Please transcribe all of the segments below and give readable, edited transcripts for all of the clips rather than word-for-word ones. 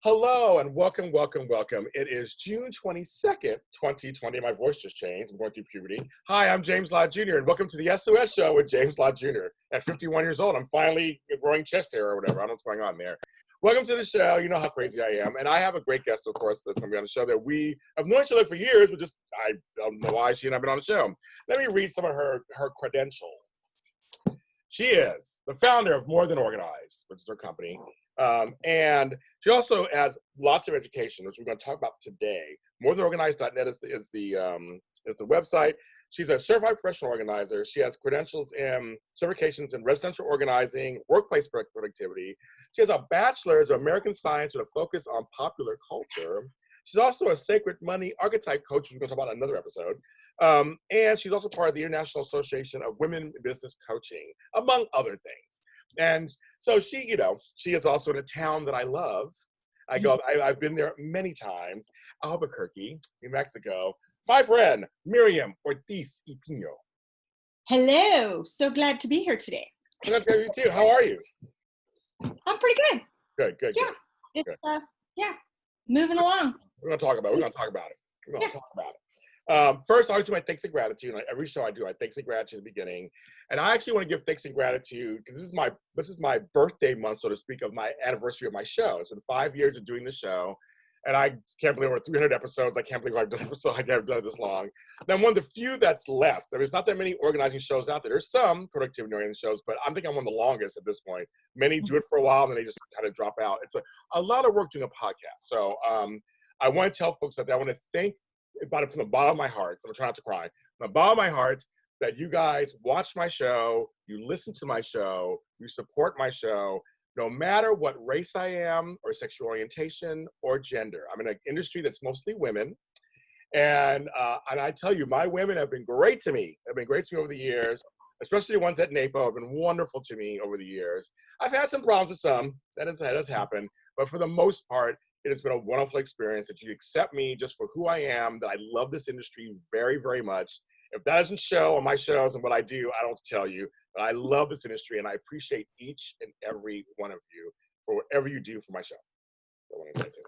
Hello and welcome, welcome, welcome. It is June 22nd, 2020. My voice just changed. I'm going through puberty. Hi, I'm James Lott Jr. and welcome to the SOS show with James Lott Jr. At 51 years old, I'm finally growing chest hair or whatever. I don't know what's going on there. Welcome to the show. You know how crazy I am. And I have a great guest, of course, that's going to be on the show that we have known each other for years, but just I don't know why she and I have been on the show. Let me read some of her credentials. She is the founder of More Than Organized, which is her company. And she also has lots of education, which we're going to talk about today. MoreThanOrganized.net is the website. She's a certified professional organizer. She has credentials and certifications in residential organizing, workplace productivity. She has a bachelor's of American Science with a focus on popular culture. She's also a sacred money archetype coach, which we're going to talk about in another episode. And she's also part of the International Association of Women in Business Coaching, among other things. And so she is also in a town that I love. I've been there many times, Albuquerque, New Mexico. My friend, Miriam Ortiz y Pino. Hello, so glad to be here today. Glad to have you too. How are you? I'm pretty good. Good. Yeah, it's moving along. We're gonna talk about it. First, I always do my thanks and gratitude. And every show I do, I thanks and gratitude at the beginning. And I actually want to give thanks and gratitude because this is my birthday month, so to speak, of my anniversary of my show. It's been 5 years of doing the show. And I can't believe we're 300 episodes. I can't believe I've done it this long. And I'm one of the few that's left. I mean, there's not that many organizing shows out there. There's some productivity oriented shows, but I think I'm one of the longest at this point. Many do it for a while and then they just kind of drop out. It's a lot of work doing a podcast. So I want to tell folks that I want to thank about it from the bottom of my heart. So I'm trying not to cry. From the bottom of my heart, that you guys watch my show, you listen to my show, you support my show, no matter what race I am or sexual orientation or gender. I'm in an industry that's mostly women. And I tell you, my women have been great to me. They've been great to me over the years, especially the ones at NAPO have been wonderful to me over the years. I've had some problems with some, that has happened, but for the most part, it has been a wonderful experience that you accept me just for who I am, that I love this industry very, very much. If that doesn't show on my shows and what I do, I don't tell you, but I love this industry and I appreciate each and every one of you for whatever you do for my show. So I want to say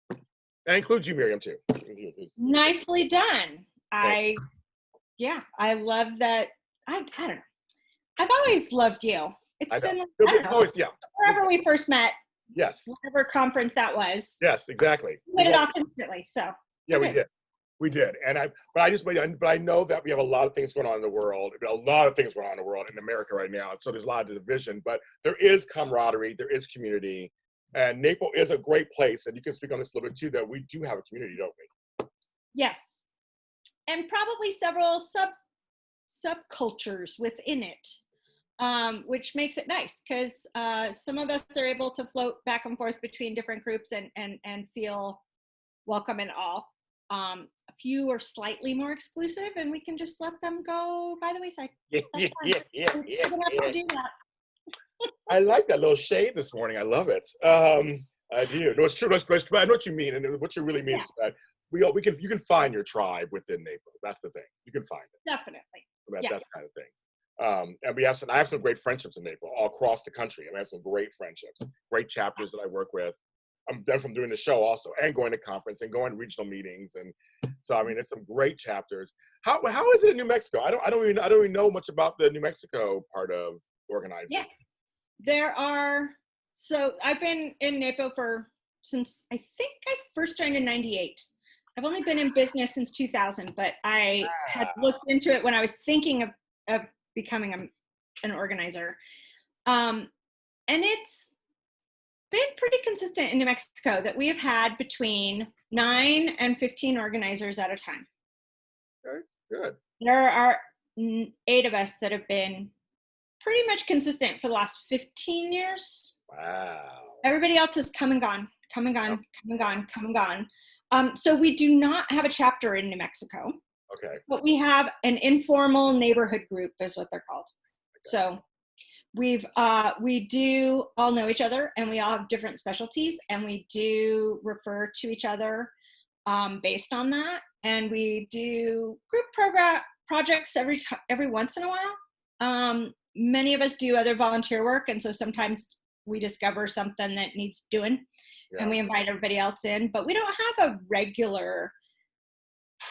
that. That includes you, Miriam, too. Nicely done. I love that. I don't know. I've always loved you. It's been, wherever we first met. Yes. Whatever conference that was. Yes, exactly. We hit it off instantly. So. Yeah, we did. But I know that we have a lot of things going on in the world. A lot of things going on in the world in America right now. So there's a lot of division, but there is camaraderie, there is community, and NAPO is a great place. And you can speak on this a little bit too. That we do have a community, don't we? Yes, and probably several subcultures within it. Which makes it nice because some of us are able to float back and forth between different groups and feel welcome in all. A few are slightly more exclusive and we can just let them go by the wayside. Yeah. I like that little shade this morning. I love it. I do. No, it's true. I know what you mean. And what you really mean is that you can find your tribe within NAPO. That's the thing. You can find it. Definitely. That kind of thing. And I have some great friendships in NAPO all across the country. I have some great friendships, great chapters that I work with. I'm done from doing the show also and going to conference and going to regional meetings. And so, I mean, there's some great chapters. How is it in New Mexico? I don't even know much about the New Mexico part of organizing. Yeah, so I've been in NAPO since I think I first joined in 98. I've only been in business since 2000, but I had looked into it when I was thinking of becoming an organizer. And it's been pretty consistent in New Mexico that we have had between 9 and 15 organizers at a time. Okay, good. There are 8 of us that have been pretty much consistent for the last 15 years. Wow. Everybody else has come and gone. So we do not have a chapter in New Mexico. Okay. But we have an informal neighborhood group is what they're called. Okay. So we do all know each other and we all have different specialties and we do refer to each other based on that. And we do group projects every once in a while. Many of us do other volunteer work. And so sometimes we discover something that needs doing, Yeah. and we invite everybody else in. But we don't have a regular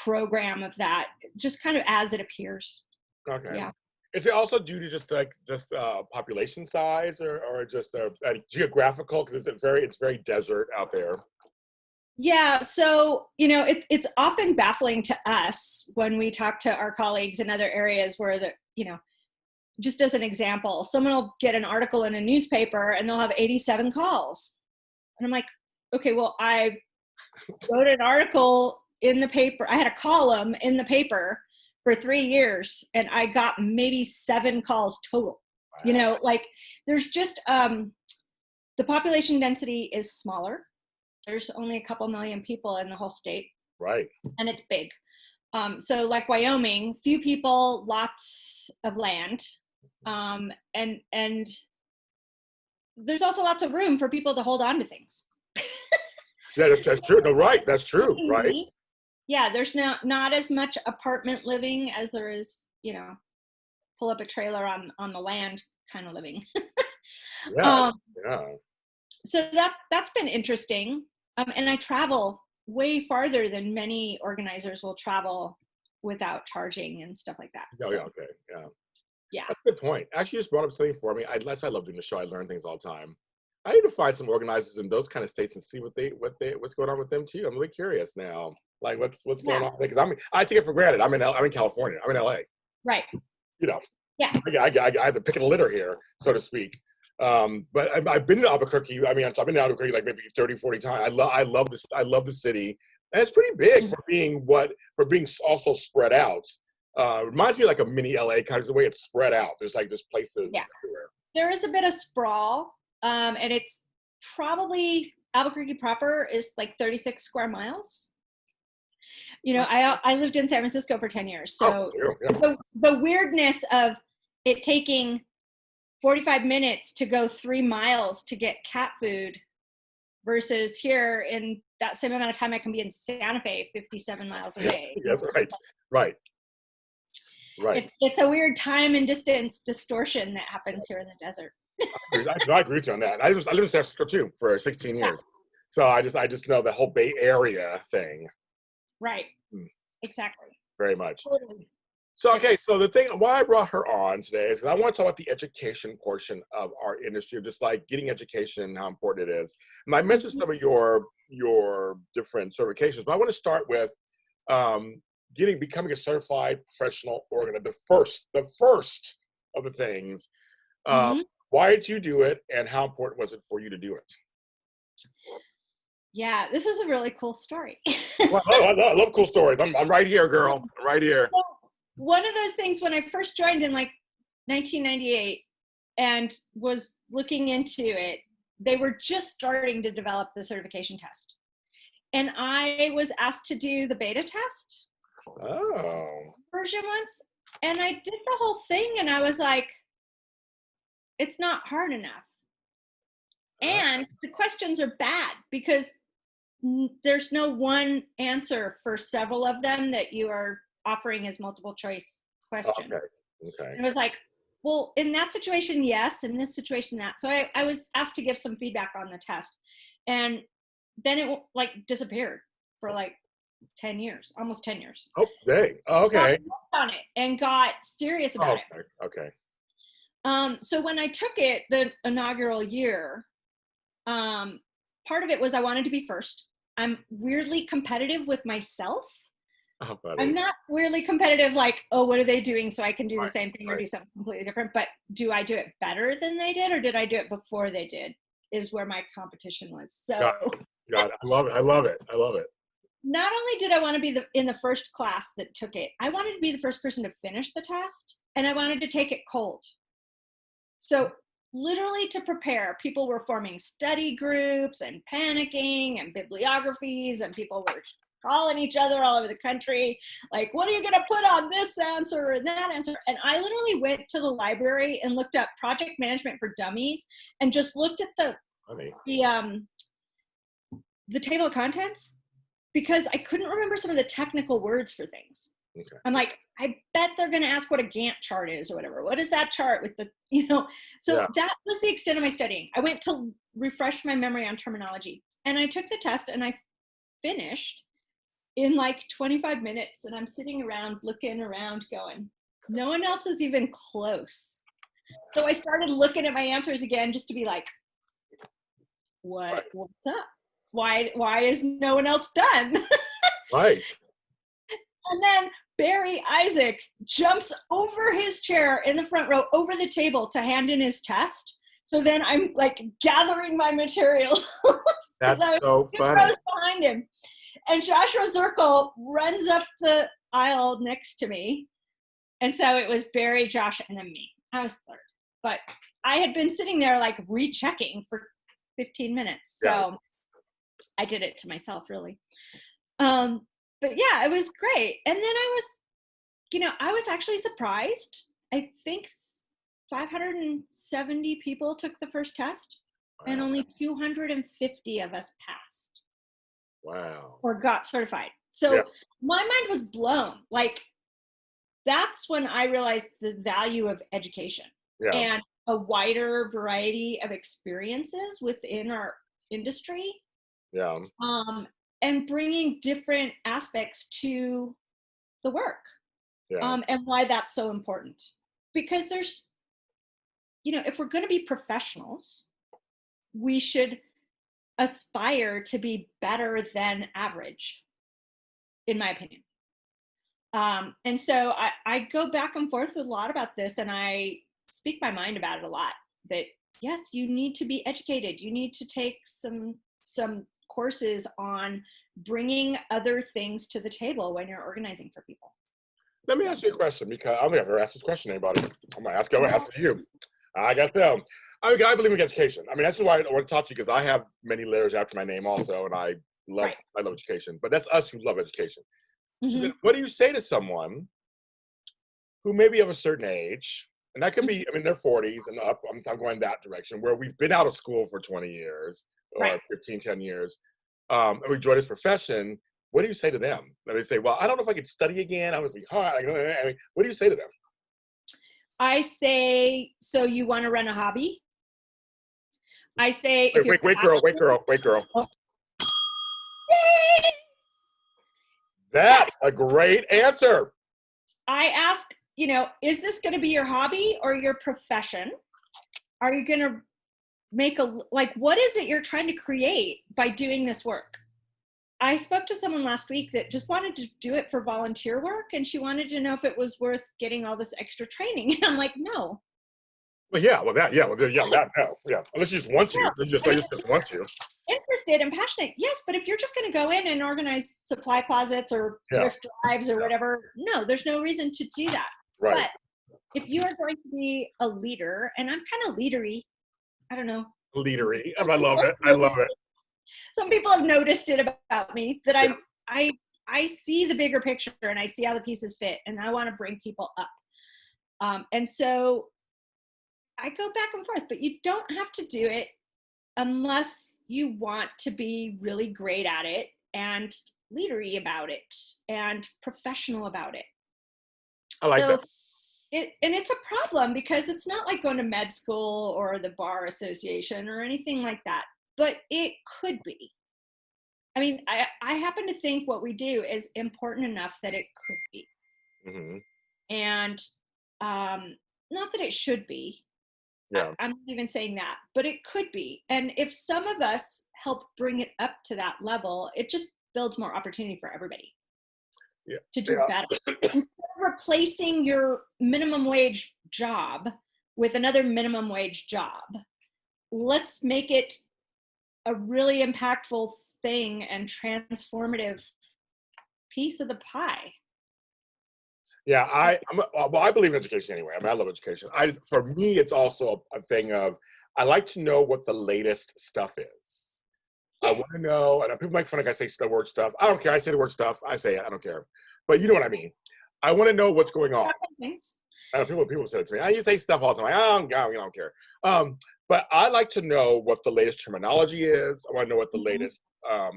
program of that, just kind of as it appears. Okay. Yeah. Is it also due to just population size or just geographical? Because it's very desert out there. Yeah, so it's often baffling to us when we talk to our colleagues in other areas where just as an example, someone will get an article in a newspaper and they'll have 87 calls, and I'm like, okay, well, I wrote an article in the paper. I had a column in the paper for 3 years, and I got maybe 7 calls total. Wow. There's just the population density is smaller. There's only a couple million people in the whole state. Right. And it's big. So like Wyoming, few people, lots of land. And there's also lots of room for people to hold on to things. Yeah, that's true. No, right. That's true. Right. Yeah, there's not as much apartment living as there is, pull up a trailer on the land kind of living. Yeah. So that's been interesting. And I travel way farther than many organizers will travel without charging and stuff like that. Oh, so, yeah. Okay. Yeah. Yeah. That's a good point. Actually, you just brought up something for me. I love doing the show. I learn things all the time. I need to find some organizers in those kind of states and see what's going on with them too. I'm really curious now. Like what's going on? Because I take it for granted. I'm in California. I'm in LA. Right. Yeah. I have to pick a litter here, so to speak. But I've been to Albuquerque. I've been to Albuquerque like maybe 30, 40 times. I love this. I love the city, and it's pretty big for being also spread out. Reminds me of like a mini LA, kind of the way it's spread out. There's places everywhere. There is a bit of sprawl, and it's probably Albuquerque proper is like 36 square miles. I lived in San Francisco for 10 years, so the weirdness of it taking 45 minutes to go 3 miles to get cat food versus here in that same amount of time I can be in Santa Fe 57 miles away. That's right. It's a weird time and distance distortion that happens here in the desert. I agree with you on that. I lived in San Francisco too for 16 years. So I just know the whole Bay Area thing. Right. Exactly. Very much. Totally. So, okay, so the thing, why I brought her on today is because I want to talk about the education portion of our industry, just like getting education and how important it is. And I mentioned some of your different certifications, but I want to start with becoming a certified professional organizer, the first of the things. Why did you do it, and how important was it for you to do it? Yeah, this is a really cool story. Well, I love cool stories. I'm right here, girl. I'm right here. So, one of those things when I first joined in like 1998 and was looking into it, they were just starting to develop the certification test. And I was asked to do the beta test version once. And I did the whole thing and I was like, it's not hard enough. And the questions are bad because there's no one answer for several of them that you are offering as multiple choice question. Okay. And I was like, well, in that situation, yes. In this situation, that. So I was asked to give some feedback on the test. And then it disappeared for 10 years, almost 10 years. Oh, dang. Oh, okay. Got on it and got serious about it. Okay. So when I took it the inaugural year, part of it was I wanted to be first. I'm weirdly competitive with myself. Oh, I'm not weirdly competitive what are they doing so I can do the same thing or do something completely different, but do I do it better than they did or did I do it before they did is where my competition was. So Got it. I love it. Not only did I want to be in the first class that took it, I wanted to be the first person to finish the test and I wanted to take it cold. So literally to prepare, people were forming study groups and panicking and bibliographies and people were calling each other all over the country. Like, what are you going to put on this answer and that answer? And I literally went to the library and looked up project management for dummies and just looked at the table of contents because I couldn't remember some of the technical words for things. Okay. I'm like, I bet they're going to ask what a Gantt chart is or whatever. What is that chart with the, you know? So that was the extent of my studying. I went to refresh my memory on terminology, and I took the test and I finished in like 25 minutes. And I'm sitting around, looking around going, no one else is even close. So I started looking at my answers again, just to be like, what's up? Why is no one else done? Right. And then Barry Isaac jumps over his chair in the front row, over the table to hand in his test. So then I'm like gathering my materials. That's so funny. Rows behind him. And Joshua Zirkle runs up the aisle next to me. And so it was Barry, Josh, and then me. I was third. But I had been sitting there like rechecking for 15 minutes. So I did it to myself, really. But yeah, it was great. And then I was actually surprised. I think 570 people took the first test, and only 250 of us passed. Wow. Or got certified. So my mind was blown. Like, that's when I realized the value of education and a wider variety of experiences within our industry. Yeah. And bringing different aspects to the work. Yeah. And why that's so important. Because there's, if we're going to be professionals, we should aspire to be better than average, in my opinion. And so I go back and forth a lot about this, and I speak my mind about it a lot, that yes, you need to be educated. You need to take some courses on bringing other things to the table when you're organizing for people. Let me ask you a question, because I've never asked this question to anybody. I'm going to ask it you. I got them. I believe in education. I mean, that's why I want to talk to you, because I have many letters after my name also, and I love education. But that's us who love education. Mm-hmm. So then what do you say to someone who may be of a certain age, and that can be, I mean, they're 40s and up, I'm going that direction, where we've been out of school for 20 years or 15, 10 years, and we enjoy this profession. What do you say to them? They say, well, I don't know if I could study again. I was hard. I mean, what do you say to them? I say, so you want to run a hobby? I say, wait, girl. Oh. That's a great answer. I ask, is this going to be your hobby or your profession? Are you going to make what is it you're trying to create by doing this work? I spoke to someone last week that just wanted to do it for volunteer work, and she wanted to know if it was worth getting all this extra training. And I'm like, no. Well, that, no. Unless you just want to. You just want to. Interested and passionate, yes, but if you're just going to go in and organize supply closets or thrift drives or whatever, no, there's no reason to do that. Right. But if you are going to be a leader, and I'm kind of leadery, I don't know. Leadery. I love it. Some people have noticed it about me, that I see the bigger picture and I see how the pieces fit, and I want to bring people up. And so I go back and forth, but you don't have to do it unless you want to be really great at it and leadery about it and professional about it. I like that. And it's a problem, because it's not like going to med school or the bar association or anything like that, but it could be. I mean, I happen to think what we do is important enough that it could be. Mm-hmm. And not that it should be. Yeah. I'm not even saying that, but it could be. And if some of us help bring it up to that level, it just builds more opportunity for everybody to do better. Instead of replacing your minimum wage job with another minimum wage job, let's make it a really impactful thing and transformative piece of the pie. Yeah, I believe in education anyway. I mean, I love education. For me, it's also a thing of, I like to know what the latest stuff is. I want to know, and people make fun of I say the word stuff. I don't care. I say the word stuff. I say it. I don't care. But you know what I mean. I want to know what's going on. People say it to me. You say stuff all the time. I don't care. But I like to know what the latest terminology is. I want to know what the Mhm. latest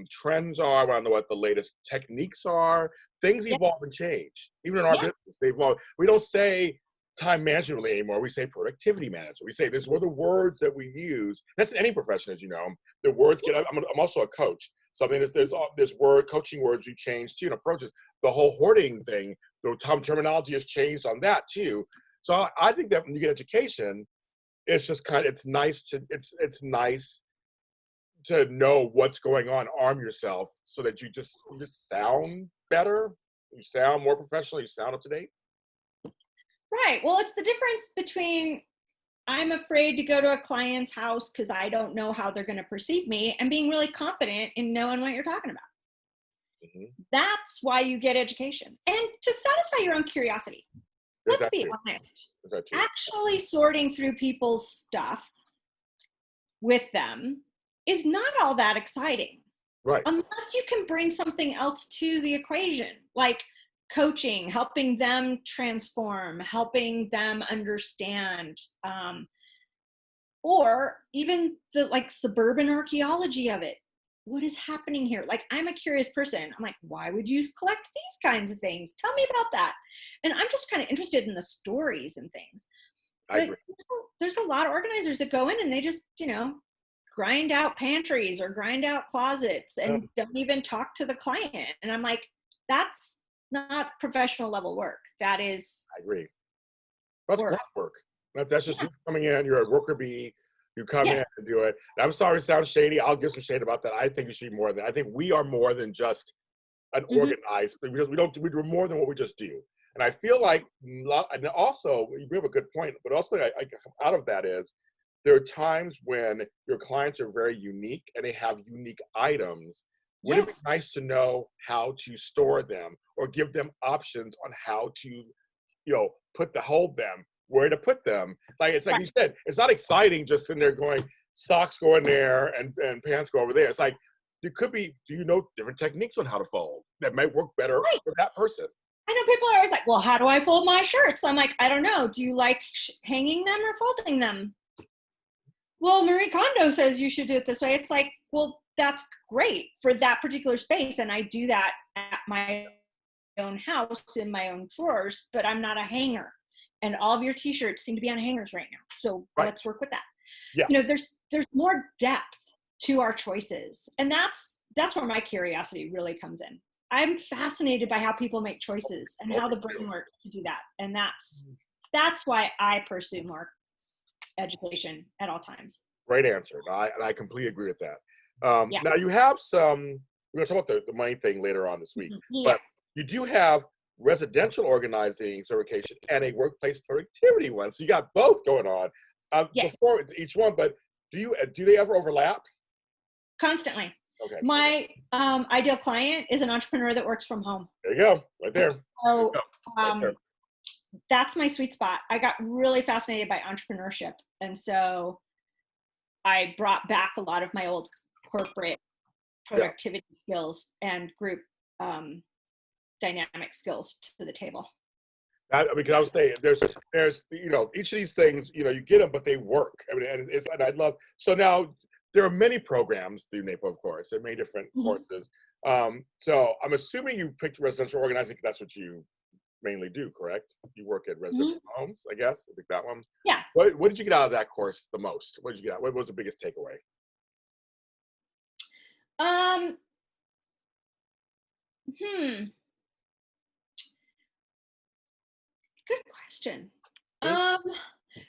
trends are. I want to know what the latest techniques are. Things Yeah. evolve and change. Even in our Yeah. business, they evolve. We don't say time management really anymore. We say productivity management. We say this were the words that we use. That's in any profession, as you know. The words get. Yes. I'm also a coach, so I mean, there's word coaching words we change too and approaches. The whole hoarding thing, the terminology has changed on that too. So I think that when you get education, it's just it's nice to know what's going on, arm yourself so that you just sound better, you sound more professional, you sound up to date. Right. Well, it's the difference between I'm afraid to go to a client's house because I don't know how they're going to perceive me and being really confident in knowing what you're talking about. Hmm. That's why you get education and to satisfy your own curiosity. There's Let's that be too. honest. There's that too. Actually sorting through people's stuff with them is not all that exciting Right. unless you can bring something else to the equation, like coaching, helping them transform, helping them understand, or even the like suburban archaeology of it. What is happening here? Like, I'm a curious person. I'm like, why would you collect these kinds of things? Tell me about that. And I'm just kind of interested in the stories and things. I But agree. there's a lot of organizers that go in and they just, grind out pantries or grind out closets and don't even talk to the client. And I'm like, that's not professional level work. That is I agree. That's work. grunt work. That's just Yeah. you coming in, you're a worker bee, you come Yes. in and do it. And I'm sorry to sound shady. I'll give some shade about that. I think you should be more than I think we are more than just an Hmm. organized, because we do more than what we just do. And I feel like, and also, you bring up a good point, but also out of that is, there are times when your clients are very unique and they have unique items. Would it be Yes. nice to know how to store them or give them options on how to, hold them, where to put them? Like, it's like Right. you said, it's not exciting just sitting there going, socks go in there and pants go over there. It's like, it could be, do you know different techniques on how to fold that might work better Right. for that person? I know people are always like, well, how do I fold my shirts? I'm like, I don't know. Do you like hanging them or folding them? Well, Marie Kondo says you should do it this way. It's like, well, that's great for that particular space. And I do that at my own house in my own drawers, but I'm not a hanger. And all of your t-shirts seem to be on hangers right now. So Right. let's work with that. Yes. There's more depth to our choices. And that's where my curiosity really comes in. I'm fascinated by how people make choices and how the brain works to do that. And that's why I pursue more education at all times. Great answer. And I completely agree with that. Yeah. Now you have we're going to talk about the money thing later on this week, Yeah. but you do have residential organizing certification and a workplace productivity one. So you got both going on. Yes. Before each one, but do they ever overlap? Constantly. Okay. My ideal client is an entrepreneur that works from home. There you go. Right there. So Right there. that's my sweet spot. I got really fascinated by entrepreneurship. And so I brought back a lot of my old corporate productivity skills and group dynamic skills to the table. Because I was saying, there's each of these things, you get them, but they work. I mean, and I'd love. So now there are many programs through NAPO, of course. There are many different courses. So I'm assuming you picked residential organizing because that's what you mainly do, correct? You work at residential homes, I guess. I think that one. Yeah. What did you get out of that course the most? What did you get out? What was the biggest takeaway? Good question.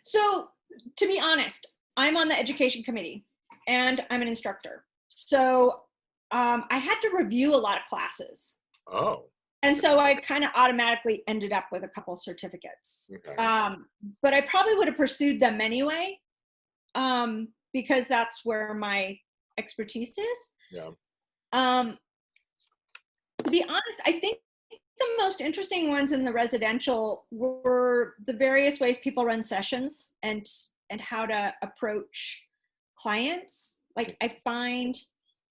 So to be honest, I'm on the education committee and I'm an instructor. So I had to review a lot of classes. Oh. And so I kind of automatically ended up with a couple certificates. Okay. But I probably would have pursued them anyway, because that's where my expertise is. Yeah. To be honest, I think the most interesting ones in the residential were the various ways people run sessions and how to approach clients. Like, I find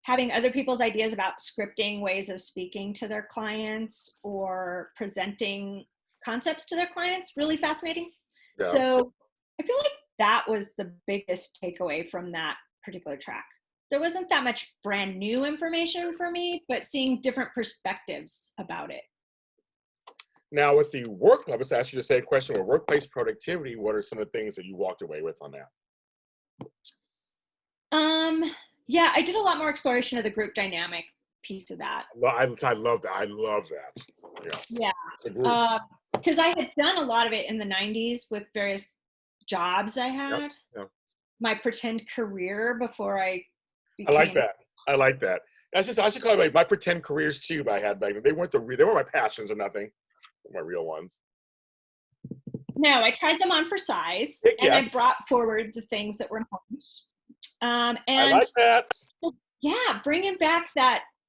having other people's ideas about scripting ways of speaking to their clients or presenting concepts to their clients really fascinating. Yeah. So I feel like that was the biggest takeaway from that particular track. There wasn't that much brand new information for me, but seeing different perspectives about it. Now with the work, let's ask you the same question with workplace productivity. What are some of the things that you walked away with on that? Yeah, I did a lot more exploration of the group dynamic piece of that. Well, I love that. I love that. Yeah. Because I had done a lot of it in the 90s with various jobs I had. Yep. My pretend career before I became. I like that. I like that. I should call it my pretend careers too. I had back then. They weren't my passions or nothing. My real ones. No, I tried them on for size, and I brought forward the things that were important. And I like that. Yeah, bringing back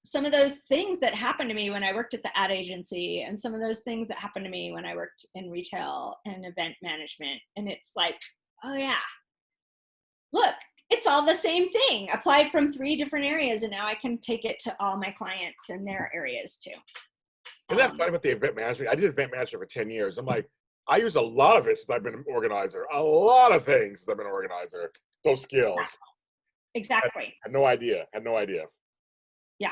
some of those things that happened to me when I worked at the ad agency, and some of those things that happened to me when I worked in retail and event management. And it's like, oh yeah, look, it's all the same thing applied from 3 different areas, and now I can take it to all my clients in their areas too. Isn't that funny about the event management? I did event management for 10 years. I'm like, I use a lot of it since I've been an organizer. A lot of things since I've been an organizer. Those skills. Exactly. I had no idea. Yeah.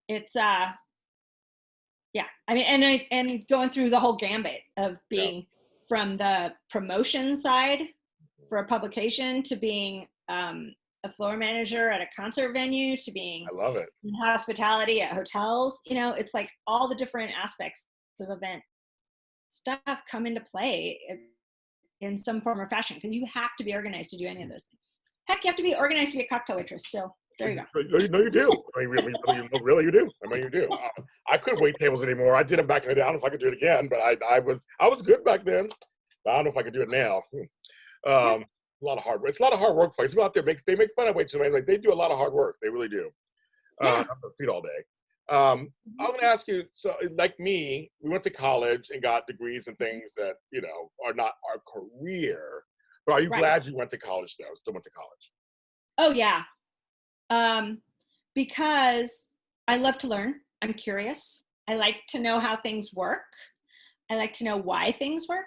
It's yeah. I mean, and going through the whole gambit of being from the promotion side for a publication to being a floor manager at a concert venue to being I love it. in hospitality at hotels. It's like all the different aspects of event stuff come into play in some form or fashion, because you have to be organized to do any of those things. Heck, you have to be organized to be a cocktail waitress. So there you go. No, you do. I mean, really, you do. I mean, you do. I couldn't wait tables anymore. I did it back in the day. I don't know if I could do it again, but I was good back then. But I don't know if I could do it now. A lot of hard work. It's a lot of hard work, folks. People out there they make fun of wait too. Like they do a lot of hard work. They really do. I'm on their feet all day. I'm going to ask you. So, like me, we went to college and got degrees and things that are not our career. But are you glad you went to college though? Still went to college? Oh yeah. Because I love to learn. I'm curious. I like to know how things work. I like to know why things work.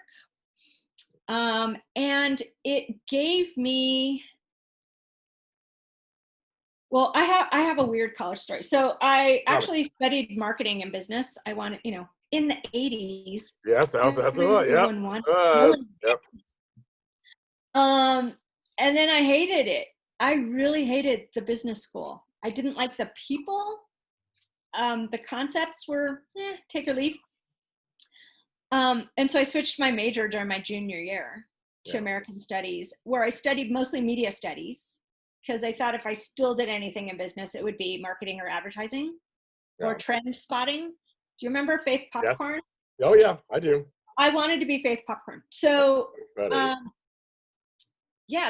And it gave me, well, I have a weird college story. So I actually studied marketing and business. I wanted, in the 80s. Yes, that's right. Yep. And then I hated it. I really hated the business school. I didn't like the people. The concepts were take or leave. And so I switched my major during my junior year to American Studies, where I studied mostly media studies, because I thought if I still did anything in business, it would be marketing or advertising or trend spotting. Do you remember Faith Popcorn? Yes. Oh yeah, I do. I wanted to be Faith Popcorn. So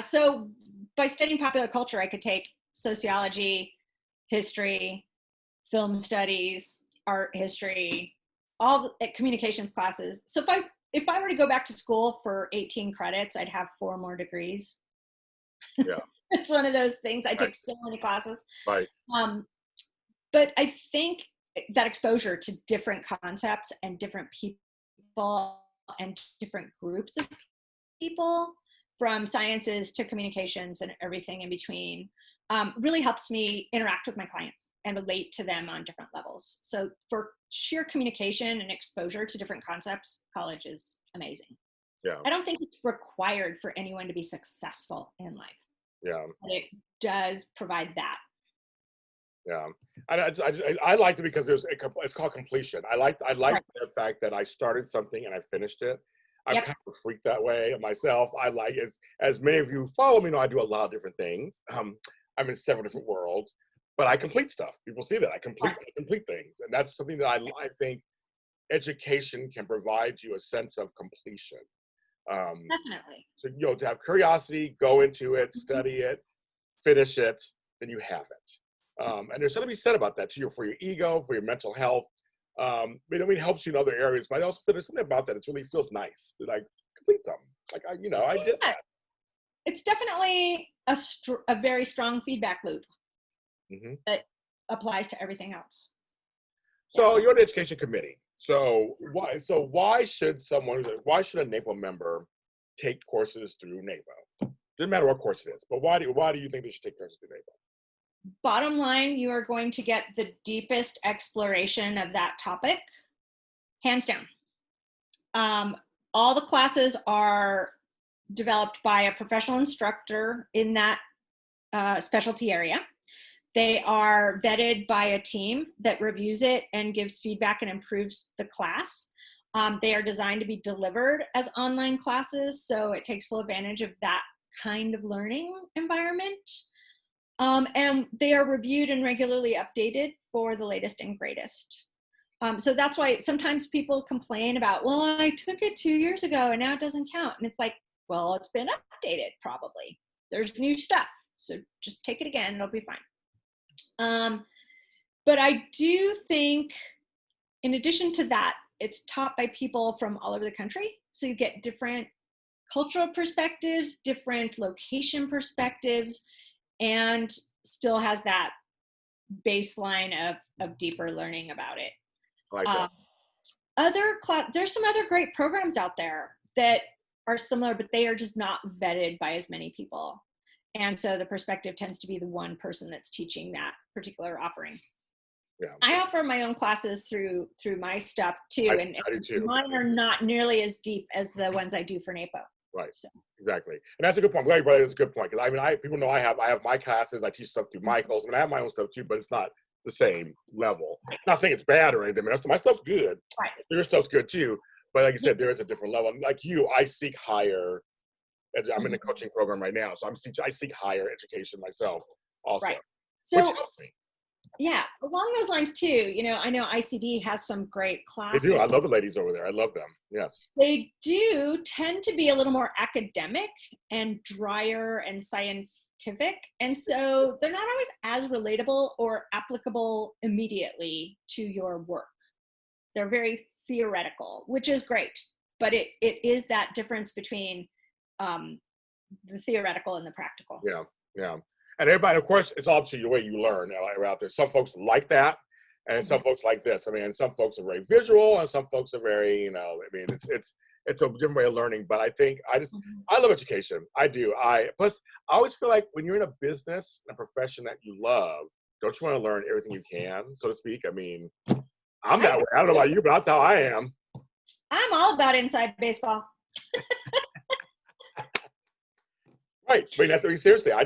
so by studying popular culture, I could take sociology, history, film studies, art history, all the communications classes. So if I were to go back to school for 18 credits, I'd have 4 more degrees. Yeah. It's one of those things. I took so many classes. Right. But I think that exposure to different concepts and different people and different groups of people, from sciences to communications and everything in between, really helps me interact with my clients and relate to them on different levels. So for sheer communication and exposure to different concepts, college is amazing. Yeah. I don't think it's required for anyone to be successful in life. Yeah. But it does provide that. Yeah. I liked it because it's called completion. I like the fact that I started something and I finished it. I'm kind of a freak that way myself. I like it. As many of you follow me know, I do a lot of different things. I'm in several different worlds, but I complete stuff. People see that I complete things, and that's something that I think education can provide you a sense of completion. Definitely. So to have curiosity, go into it, study it, finish it, then you have it. And there's something to be said about that too, for your ego, for your mental health. It helps you in other areas, but I also feel there's something about that. It really feels nice that I complete something. Like I did that. It's definitely a very strong feedback loop that applies to everything else. So you're on the education committee. So why should a NAPO member take courses through NAPO? Doesn't matter what course it is, but why do you think they should take courses through NAPO? Bottom line, you are going to get the deepest exploration of that topic, hands down. All the classes are developed by a professional instructor in that specialty area. They are vetted by a team that reviews it and gives feedback and improves the class. They are designed to be delivered as online classes, so it takes full advantage of that kind of learning environment. And they are reviewed and regularly updated for the latest and greatest. So that's why sometimes people complain about, well, I took it 2 years ago and now it doesn't count. And it's like, well, it's been updated probably. There's new stuff. So just take it again, it'll be fine. But I do think, in addition to that, it's taught by people from all over the country. So you get different cultural perspectives, different location perspectives, and still has that baseline of deeper learning about it. I like that. There's some other great programs out there that are similar, but they are just not vetted by as many people. And so the perspective tends to be the one person that's teaching that particular offering. Yeah. I offer my own classes through my stuff too, I and do too. mine are not nearly as deep as the ones I do for NAPO. Right. So. Exactly. And that's a good point. I'm glad you brought it. It's a good point. Because I mean, people know I have my classes. I teach stuff through Michael's. I mean, I have my own stuff too, but it's not the same level. I'm not saying it's bad or anything. My stuff's good. Right. Your stuff's good too. But like you said, there is a different level. Like you, I seek higher. I'm in the coaching program right now, so I seek higher education myself also. Right. Which So, helps me. yeah, along those lines too, you know, I know ICD has some great classes. They do. I love the ladies over there. I love them. Yes. They do tend to be a little more academic and drier and scientific. And so they're not always as relatable or applicable immediately to your work. They're very theoretical, which is great. But it is that difference between the theoretical and the practical. Yeah. Yeah. And everybody, of course, it's all up to the way you learn out there. Some folks like that, and some folks like this. I mean, some folks are very visual, and some folks are very, you know, I mean, it's a different way of learning. But I think I love education. I do. Plus, I always feel like when you're in a business, a profession that you love, don't you want to learn everything you can, so to speak? I mean, I'm that way. I don't know about you, but that's how I am. I'm all about inside baseball. Right. I mean, seriously, I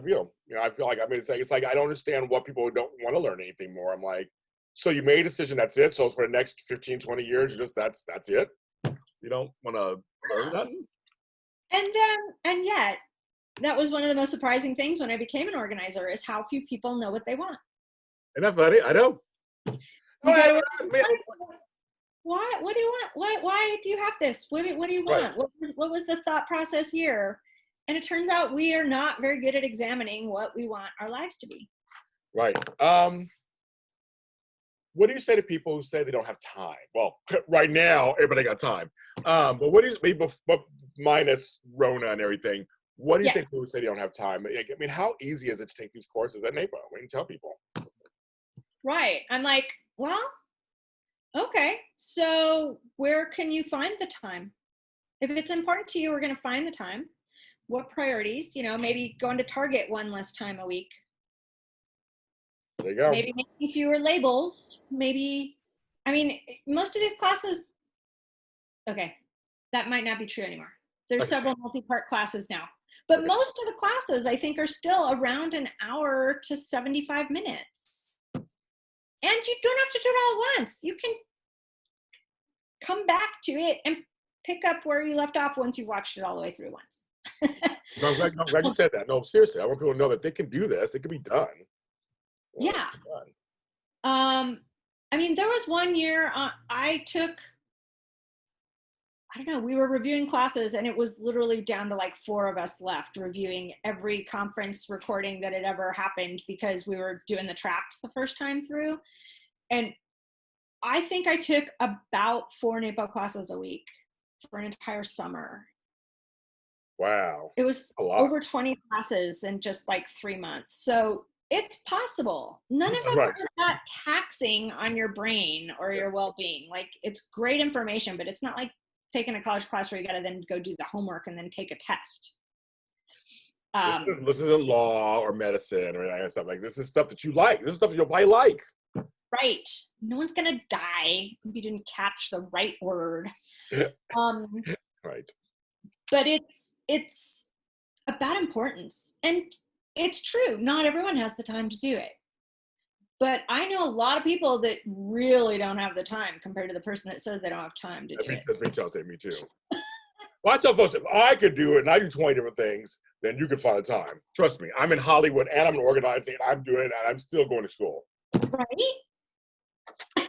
feel, you know, I feel like, I mean, it's like, I don't understand what people don't want to learn anything more. I'm like, so you made a decision, that's it. So for the next 15, 20 years, that's it. You don't want to learn nothing. And yet, that was one of the most surprising things when I became an organizer is how few people know what they want. Isn't that funny? I know. Why? What do you want? Why do you have this? What do you want? Right. What was the thought process here? And it turns out we are not very good at examining what we want our lives to be. Right. What do you say to people who say they don't have time? Well, right now, everybody got time. But what do you, maybe minus Rona and everything, what do you say to people who say they don't have time? I mean, how easy is it to take these courses at NAPO? We can tell people. Right. I'm like, well, okay. So where can you find the time? If it's important to you, we're going to find the time. What priorities? You know, maybe going to Target one less time a week. There you go. Maybe making fewer labels. Maybe, I mean, most of these classes, okay, that might not be true anymore. There's several multi-part classes now. But most of the classes, I think, are still around an hour to 75 minutes. And you don't have to do it all at once. You can come back to it and pick up where you left off once you've watched it all the way through once. No, I'm glad you said that. No, seriously, I want people to know that they can do this. It can be done. Yeah. I mean, there was one year I took, I don't know, we were reviewing classes and it was literally down to like 4 of us left reviewing every conference recording that had ever happened because we were doing the tracks the first time through. And I think I took about 4 NAPO classes a week for an entire summer. Wow. It was over 20 classes in just like 3 months. So it's possible. None of them are that taxing on your brain or your well-being. Like, it's great information, but it's not like taking a college class where you got to then go do the homework and then take a test. This isn't law or medicine or anything like stuff like this. Is stuff that you like. This is stuff you'll probably like. Right. No one's gonna die if you didn't catch the right word. Right. But it's about importance, and it's true. Not everyone has the time to do it. But I know a lot of people that really don't have the time compared to the person that says they don't have time to do it. Me too. Well, I tell folks, if I could do it and I do 20 different things, then you can find the time. Trust me, I'm in Hollywood and I'm organizing and I'm doing it and I'm still going to school. Right? You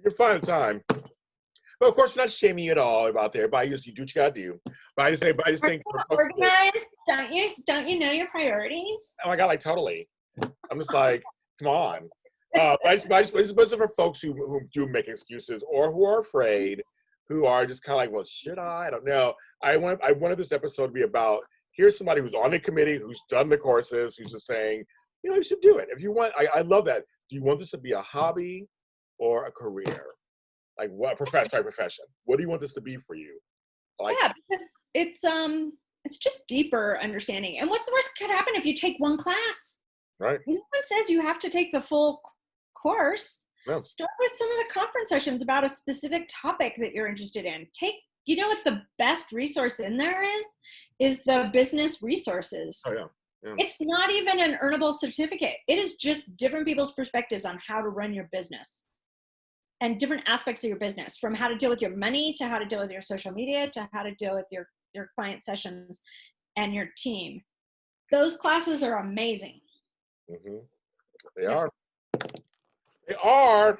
can find the time. But of course, we're not shaming you at all about there. But you do what you gotta do. But I just think organized. Don't you know your priorities? Oh my God, like totally. I'm just like, come on. Especially for folks who do make excuses or who are afraid, who are just kind of like, well, should I? I don't know. I wanted this episode to be about, here's somebody who's on the committee, who's done the courses, who's just saying, you should do it. If you want, I love that. Do you want this to be a hobby or a career? Like what profession? What do you want this to be for you? Because it's just deeper understanding. And what's the worst that could happen if you take one class? Right. No one says you have to take the full course. No. Start with some of the conference sessions about a specific topic that you're interested in. You know what the best resource in there is the business resources. Oh yeah. Yeah. It's not even an earnable certificate. It is just different people's perspectives on how to run your business and different aspects of your business, from how to deal with your money to how to deal with your social media to how to deal with your client sessions and your team. Those classes are amazing. Mm-hmm. They are. They are.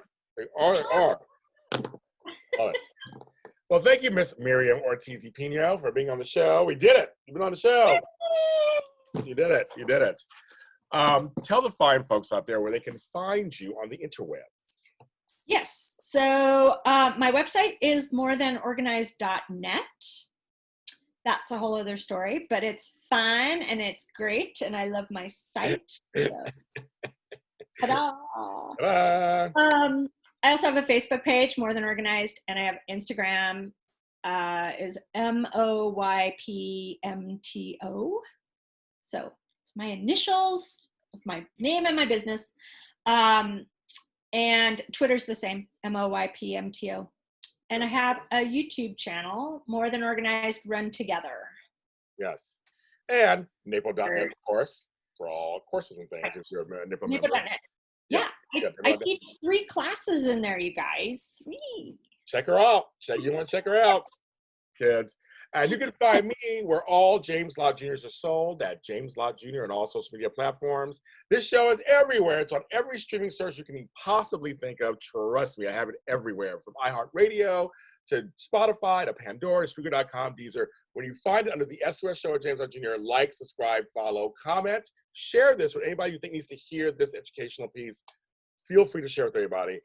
Well, thank you, Miss Miriam Ortiz y Pino, for being on the show. We did it. You've been on the show. You did it. Tell the fine folks out there where they can find you on the interwebs. Yes. So my website is morethanorganized.net. That's a whole other story, but it's fun and it's great, and I love my site. So. Ta-da! Ta-da! I also have a Facebook page, More Than Organized, and I have Instagram, is MOYPMTO. So it's my initials of my name and my business. And Twitter's the same, MOYPMTO. And I have a YouTube channel, More Than Organized Run Together. Yes. And NAPO.net, of course, for all courses and things. If you're a NAPO member. NAPO.net. Yeah. I teach 3 classes in there, you guys. 3. Check her out. You want to check her out, kids. And you can find me where all James Lott Jr.'s are sold, at James Lott Jr. on all social media platforms. This show is everywhere. It's on every streaming service you can possibly think of. Trust me, I have it everywhere, from iHeartRadio to Spotify to Pandora, Spreaker.com, Deezer. When you find it under the SOS show at James Lott Jr., like, subscribe, follow, comment, share this with anybody you think needs to hear this educational piece. Feel free to share with everybody.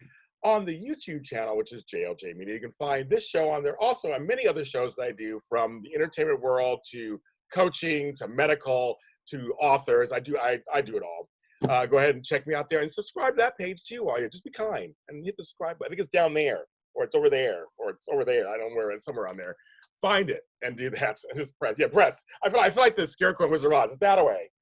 On the YouTube channel, which is JLJ Media, you can find this show on there also, and many other shows that I do, from the entertainment world to coaching to medical to authors. I do it all. Go ahead and check me out there and subscribe to that page too. While you just be kind and hit the subscribe button. I think it's down there, or it's over there, or it's over there. I don't know where it's, somewhere on there. Find it and do that. Just press. Yeah, press. I feel like the Scarecrow Wizard of Oz. It's that away.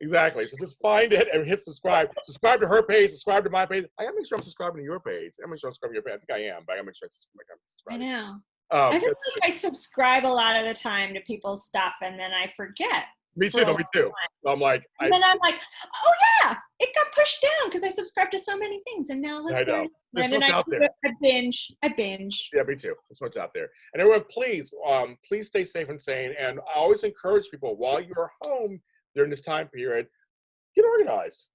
Exactly. So just find it and hit subscribe. Subscribe to her page. Subscribe to my page. I gotta make sure I'm subscribing to your page. I gotta make sure I'm subscribing to your page. I think I am, but I gotta make sure I'm subscribing. I know. I feel like I subscribe a lot of the time to people's stuff, and then I forget. Me too. No, me too. So I'm like, and then I'm like, oh yeah, it got pushed down because I subscribed to so many things, and now look, I know. There's and so much out there. I binge. Yeah, me too. There's so much out there. And everyone, please stay safe and sane. And I always encourage people, while you're home during this time period, get organized.